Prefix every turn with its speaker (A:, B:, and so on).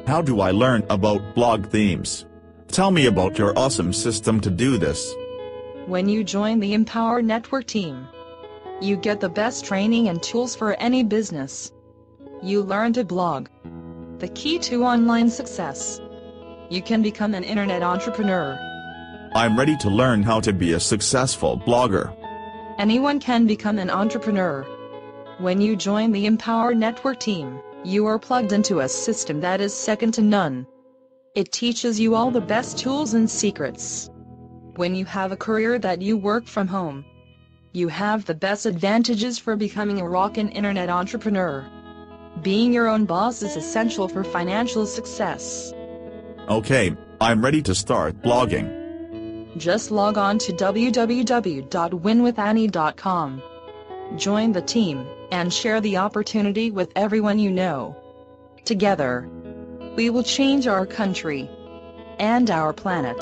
A: How do I learn about blog themes? Tell me about your awesome system to do this.
B: When you join the Empower Network team, you get the best training and tools for any business. You learn to blog, the key to online success. You can become an internet entrepreneur.
A: I'm ready to learn how to be a successful blogger.
B: Anyone can become an entrepreneur. When you join the Empower Network team, you are plugged into a system that is second to none. It teaches you all the best tools and secrets. When you have a career that you work from home, you have the best advantages for becoming a rockin' internet entrepreneur. Being your own boss is essential for financial success.
A: Okay, I'm ready to start blogging.
B: Just log on to www.winwithannie.com. Join the team, and share the opportunity with everyone you know. Together, we will change our country and our planet.